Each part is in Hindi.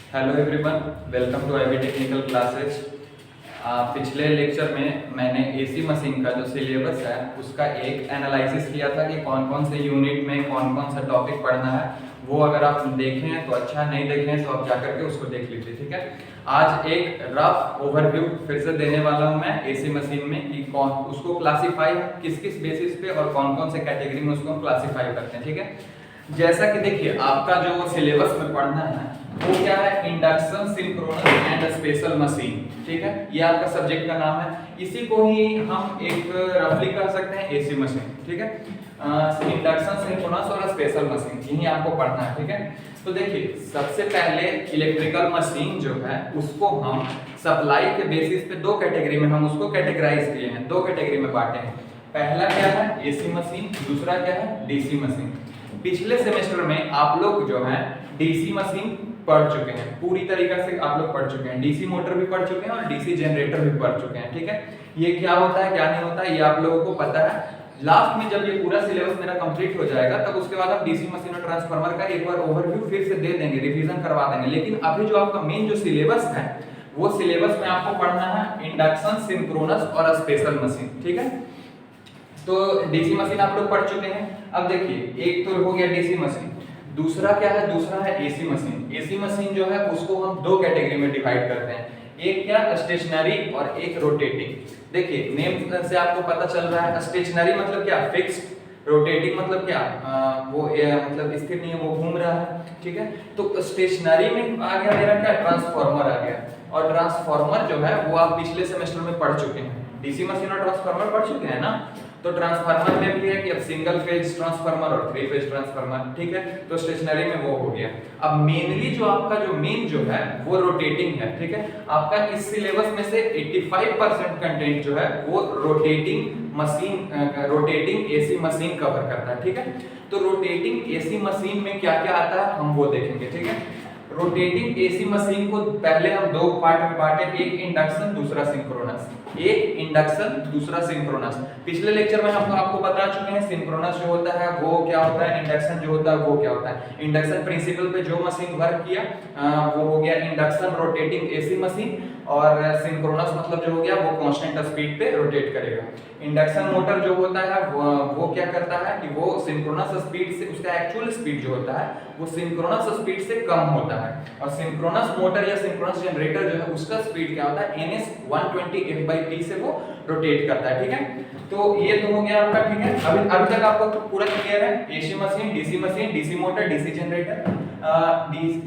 Hello everyone, welcome to IB technical classes. पिछले लेक्चर में मैंने एसी मशीन का जो सिलेबस है उसका एक एनालिसिस किया था कि कौन कौन से यूनिट में कौन कौन सा टॉपिक पढ़ना है। वो अगर आप देखें तो अच्छा, नहीं देखें तो आप जाकर के उसको देख लीजिए, ठीक है। आज एक रफ ओवरव्यू फिर से देने वाला हूं मैं एसी मशीन में कि कौन उसको क्लासीफाई किस किस बेसिस पे और कौन कौन से कैटेगरी में उसको क्लासीफाई करते हैं, ठीक है। जैसा कि देखिए, आपका जो सिलेबस में पढ़ना है वो क्या है, induction, synchronous and special machine, ठीक है। ये आपका सब्जेक्ट का नाम है। इसी को ही हम एक रफली कर सकते हैं एसी मशीन, ठीक है। इंडक्शन, सिंक्रोनस और स्पेशल मशीन यही आपको पढ़ना है, ठीक है। तो देखिए, सबसे पहले इलेक्ट्रिकल मशीन जो है उसको हम सप्लाई के बेसिस पे दो कैटेगरी में हम उसको कैटेगराइज किए हैं, दो कैटेगरी में बांटे हैं। पहला क्या है, एसी मशीन, दूसरा क्या है, डीसी मशीन। पिछले सेमेस्टर में आप लोग जो है डीसी मशीन पढ़ चुके हैं, पूरी तरीके से आप लोग पढ़ चुके हैं। डीसी मोटर भी पढ़ चुके हैं और डीसी जनरेटर भी पढ़ चुके हैं, ठीक है। ये क्या होता है क्या नहीं होता है ये आप लोगों को पता है। लास्ट में जब ये पूरा सिलेबस मेरा कंप्लीट हो जाएगा तब उसके बाद हम डीसी मशीन और ट्रांसफार्मर का एक बार ओवरव्यू फिर से दे देंगे, रिवीजन करवा देंगे। लेकिन अभी जो आपका मेन जो सिलेबस है वो सिलेबस में आपको पढ़ना है इंडक्शन, सिंक्रोनस और स्पेशल मशीन, ठीक है। तो डीसी मशीन आप लोग पढ़ चुके हैं। अब देखिए, एक तो हो गया डीसी मशीन, दूसरा क्या है, दूसरा है एसी मशीन। एसी मशीन जो है उसको हम दो कैटेगरी में डिवाइड करते हैं, एक क्या, स्टेशनरी और एक रोटेटिंग। देखिए, नेम से आपको पता चल रहा है, स्टेशनरी मतलब क्या, फिक्स्ड। रोटेटिंग मतलब क्या, मतलब स्थिर नहीं है, वो घूम रहा है, ठीक है। तो स्टेशनरी में आ गया मेरा क्या, ट्रांसफार्मर आ गया। और ट्रांसफार्मर जो है वो आप पिछले सेमेस्टर में पढ़ चुके हैं, डीसी मशीन और ट्रांसफार्मर पढ़ चुके हैं ना। तो ट्रांसफार्मर में भी है कि अब सिंगल फेज ट्रांसफार्मर और थ्री फेज ट्रांसफार्मर, ठीक है। तो स्टेशनरी में वो हो गया। अब मेनली जो आपका जो मेन जो है वो रोटेटिंग है, ठीक है। आपका इस सिलेबस में से 85% कंटेंट जो है वो rotating machine, rotating AC machine cover करता है, ठीक है। तो रोटेटिंग एसी मशीन में क्या क्या आता है हम वो देखेंगे, ठीक है। रोटेटिंग एसी मशीन को पहले हम दो पार्ट में बांटे, एक इंडक्शन, दूसरा सिंक्रोनस। एक इंडक्शन, दूसरा सिंक्रोनस। पिछले लेक्चर में हम आपको बता चुके हैं सिंक्रोनस जो होता है वो क्या होता है, इंडक्शन जो होता है वो क्या होता है। इंडक्शन प्रिंसिपल पे जो मशीन वर्क किया वो हो गया इंडक्शन रोटेटिंग एसी मशीन, और सिंक्रोनस मतलब जो हो गया वो कांस्टेंट स्पीड पे रोटेट करेगा। इंडक्शन मोटर जो होता है वो क्या करता है कि वो सिंक्रोनस स्पीड से, उसका एक्चुअल स्पीड जो होता है वो सिंक्रोनस स्पीड से कम होता है। और सिंक्रोनस मोटर या सिंक्रोनस जनरेटर जो है उसका स्पीड क्या होता है, ns 120 f/p से वो रोटेट करता है, ठीक है। तो ये तो हो गया आपका, ठीक है। अभी तक आपको पूरा क्लियर है, AC machine, DC motor, DC generator.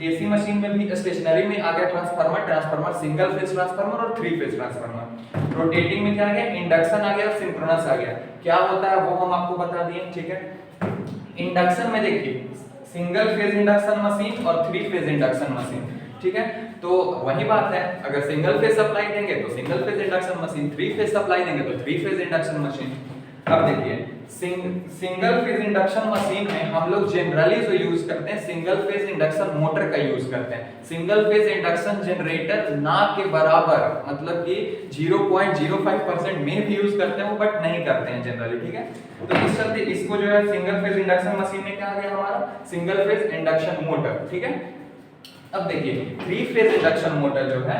AC machine में भी स्टेशनरी में आ गया ट्रांसफार्मर, सिंगल फेज ट्रांसफार्मर और थ्री फेज ट्रांसफार्मर। रोटेटिंग में क्या आ गया, इंडक्शन आ गया, सिंक्रोनस आ गया। क्या होता है वो हम आपको बता दिए, ठीक है। इंडक्शन में देखिए, सिंगल फेज इंडक्शन मशीन और थ्री फेज इंडक्शन मशीन, ठीक है। तो वही बात है, अगर सिंगल फेज सप्लाई देंगे तो single phase induction machine, three phase supply देंगे तो थ्री फेज इंडक्शन मशीन। अब देखिए, सिंगल फेज इंडक्शन मशीन में हम लोग जनरली जो यूज करते हैं सिंगल फेज इंडक्शन मोटर का यूज करते हैं। सिंगल फेज इंडक्शन जनरेटर ना के बराबर, मतलब कि 0.05% में भी यूज करते हैं वो, बट नहीं करते हैं जनरली, ठीक है। तो इस चलते इसको जो है सिंगल फेज इंडक्शन मशीन में क्या आ गया हमारा, सिंगल फेज इंडक्शन मोटर, ठीक है। अब देखिए, थ्री फेज इंडक्शन मोटर जो है,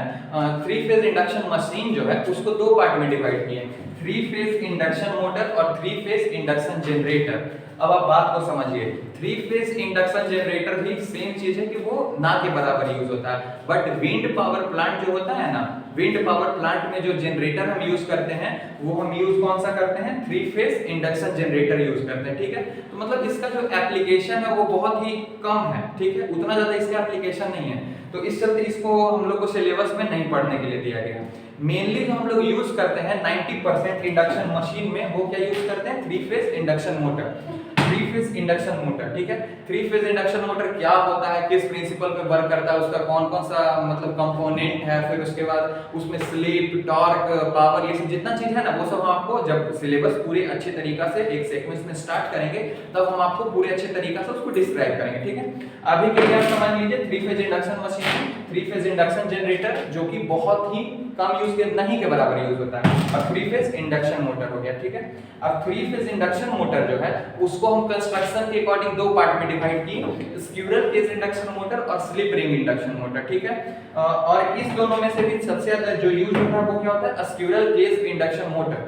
थ्री फेज इंडक्शन मशीन जो है उसको दो पार्ट में डिवाइड किए, थ्री फेज इंडक्शन मोटर और थ्री फेज इंडक्शन जनरेटर। अब आप बात को समझिए, थ्री फेज इंडक्शन जनरेटर भी सेम चीज है कि वो ना के बराबर यूज होता है। बट विंड पावर प्लांट जो होता है ना, विंड पावर प्लांट में जो जनरेटर हम यूज करते हैं वो हम यूज कौन सा करते हैं, three phase induction generator use करते हैं, ठीक है। तो मतलब इसका जो एप्लीकेशन है वो बहुत ही कम है, ठीक है, उतना ज्यादा इसका एप्लीकेशन नहीं है। तो इस चलते इसको हम लोग को सिलेबस में नहीं पढ़ने के लिए दिया गया। मेनली जो हम लोग यूज करते हैं 90% इंडक्शन मशीन में वो क्या यूज करते हैं, three phase induction motor, three phase induction motor, ठीक है। थ्री फेज इंडक्शन मोटर क्या होता है, किस प्रिंसिपल पे वर्क करता है, उसका कौन कौन सा मतलब कंपोनेंट है, फिर उसके बाद उसमें स्लिप, टॉर्क, पावर, ये सब जितना चीज है ना वो सब हम आपको जब सिलेबस पूरे अच्छे तरीका से एक सीक्वेंस में स्टार्ट करेंगे तब हम आपको पूरे अच्छे तरीका से उसको डिस्क्राइब करेंगे, ठीक है। अभी के लिए आप समझ लीजिए three phase induction machine three phase induction generator जो कि बहुत ही कम यूज के नहीं के बराबर यूज होता है, और थ्री फेज इंडक्शन मोटर हो गया, ठीक है। अब थ्री फेज इंडक्शन मोटर जो है उसको हम कंस्ट्रक्शन के अकॉर्डिंग दो पार्ट में डिवाइड किए, स्क्यूरल केज इंडक्शन मोटर और स्लिप रिंग इंडक्शन मोटर, ठीक है। और इस दोनों में से भी सबसे ज्यादा जो यूज होता है वो क्या होता है, squirrel cage induction motor.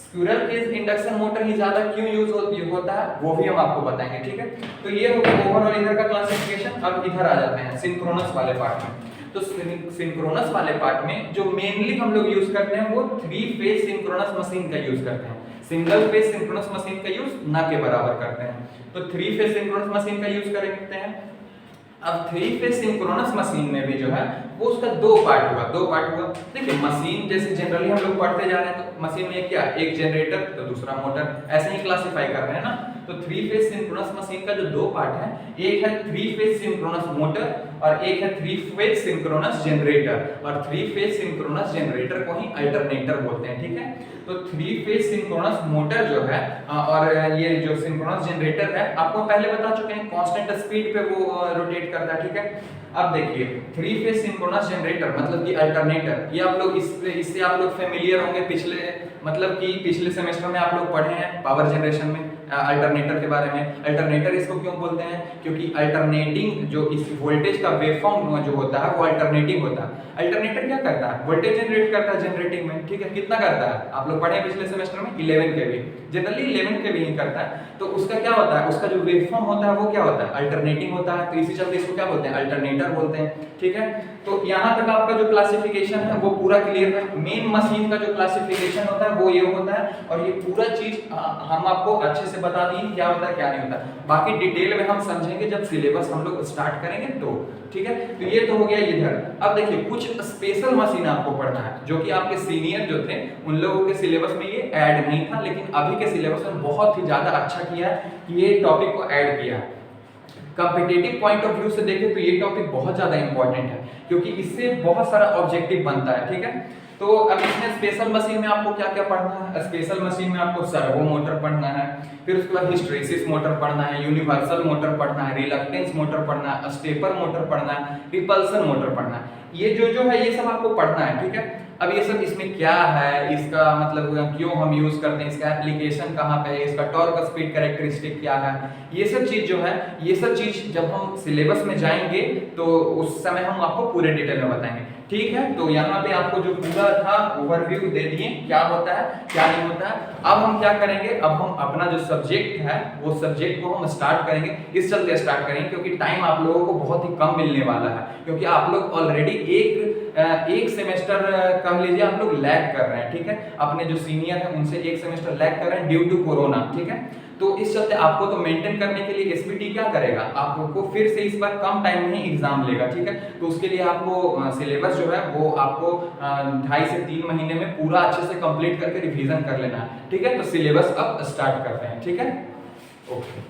Squirrel cage induction motor ही ज्यादा क्यों यूज होता है वो भी हम आपको बताएंगे, ठीक है। तो ये हो गया ओवरऑल इधर का क्लासिफिकेशन। अब इधर आ जाते हैं सिंक्रोनस वाले पार्ट में। तो सिंक्रोनस वाले पार्ट में जो मेनली हम लोग यूज करते हैं वो थ्री फेज सिंक्रोनस मशीन का यूज करते हैं, सिंगल फेज सिंक्रोनस मशीन का यूज ना के बराबर करते हैं। तो थ्री फेज सिंक्रोनस मशीन का यूज करते हैं। अब थ्री फेज सिंक्रोनस मशीन में भी जो है वो उसका दो पार्ट हुआ। देखिए मशीन जैसे जनरली हम लोग पढ़ते जा रहे हैं तो मशीन में क्या, एक जनरेटर तो दूसरा मोटर, ऐसे ही क्लासिफाई कर रहे हैं ना। तो थ्री फेज सिंक्रोनस मशीन का जो दो पार्ट है, एक है थ्री फेज सिंक्रोनस मोटर और एक है थ्री फेज सिंक्रोनस जनरेटर। और थ्री फेज सिंक्रोनस जनरेटर को ही अल्टरनेटर बोलते हैं, ठीक है। तो थ्री फेज सिंक्रोनस मोटर जो है और ये जो सिंक्रोनस जनरेटर है आपको पहले बता चुके हैं, कांस्टेंट स्पीड पे वो रोटेट करता है, ठीक है। अब देखिए थ्री फेज सिंक्रोनस जनरेटर मतलब कि अल्टरनेटर, ये आप लोग इससे आप लोग फेमिलियर होंगे, पिछले सेमेस्टर में आप लोग पढ़े हैं पावर जनरेशन में अल्टरनेटर के बारे में। अल्टरनेटर इसको क्यों बोलते हैं, क्योंकि अल्टरनेटिंग जो इस वोल्टेज का वेवफॉर्म जो होता है वो अल्टरनेटिंग होता है। अल्टरनेटर क्या करता है, वोल्टेज जनरेट करता है जनरेटिंग में, ठीक है। कितना करता है आप लोग पढ़े हैं पिछले सेमेस्टर में, 11 केवी, जनरली 11 केवी ही करता है। तो उसका क्या होता है, उसका जो वेवफॉर्म होता है वो क्या होता है, अल्टरनेटिंग होता है। तो इसी चलते इसको क्या बोलते हैं, अल्टरनेटर बोलते हैं, ठीक है। तो यहाँ तक आपका जो क्लासिफिकेशन है वो पूरा क्लियर है। मेन मशीन का जो क्लासिफिकेशन होता है वो ये होता है, और ये पूरा चीज हम आपको अच्छे से बता दिए क्या होता है क्या नहीं होता। बाकी डिटेल में हम समझेंगे जब सिलेबस हम लोग स्टार्ट करेंगे तो, ठीक है। तो ये तो हो गया इधर। अब देखिए कुछ स्पेशल मशीन आपको पढ़ना है जो कि आपके सीनियर जो थे उन लोगों के सिलेबस में ये ऐड नहीं था, लेकिन अभी के सिलेबस में बहुत ही ज्यादा अच्छा किया है कि ये टॉपिक को ऐड किया। कॉम्पिटिटिव पॉइंट ऑफ व्यू से देखें तो ये टॉपिक बहुत ज्यादा इंपॉर्टेंट है, क्योंकि इससे बहुत सारा ऑब्जेक्टिव बनता है, ठीक है। तो अब इसमें स्पेशल मशीन में आपको क्या क्या पढ़ना है, स्पेशल मशीन में आपको सर्वो मोटर पढ़ना है, फिर उसके बाद हिस्टैरिसीस मोटर पढ़ना है, यूनिवर्सल मोटर पढ़ना है, रिलक्टेंस मोटर पढ़ना है, स्टेपर मोटर पढ़ना है, रिपल्सन मोटर पढ़ना है। ये जो है ये सब आपको पढ़ना है, ठीक है। अब ये सब इसमें क्या है, इसका मतलब क्यों हम यूज करते हैं, इसका एप्लीकेशन कहाँ पे है, इसका टॉर्क स्पीड कैरेक्टरिस्टिक क्या है, ये सब चीज जो है, ये सब चीज जब हम सिलेबस में जाएंगे तो उस समय हम आपको पूरे डिटेल में बताएंगे, ठीक है। तो यहाँ पे आपको जो पूरा था ओवरव्यू दे दिए क्या होता है क्या नहीं होता है। अब हम क्या करेंगे, अब हम अपना जो सब्जेक्ट है वो सब्जेक्ट को हम स्टार्ट करेंगे। इस चलते स्टार्ट करेंगे क्योंकि टाइम आप लोगों को बहुत ही कम मिलने वाला है, क्योंकि आप लोग ऑलरेडी एक सेमेस्टर कह लीजिए आप लोग लैग कर रहे हैं, ठीक है। अपने जो सीनियर हैं उनसे एक सेमेस्टर लैग कर रहे हैं ड्यू टू कोरोना, ठीक है। तो इस चलते आपको तो मेंटेन करने के लिए एसपीटी क्या करेगा, आपको फिर से इस बार कम टाइम में ही एग्जाम लेगा, ठीक है। तो उसके लिए आपको सिलेबस जो है वो आपको 2.5 से 3 महीने में पूरा अच्छे से कंप्लीट करके रिवीजन कर लेना है, ठीक है। तो सिलेबस अब स्टार्ट करते हैं, ठीक है। ओके।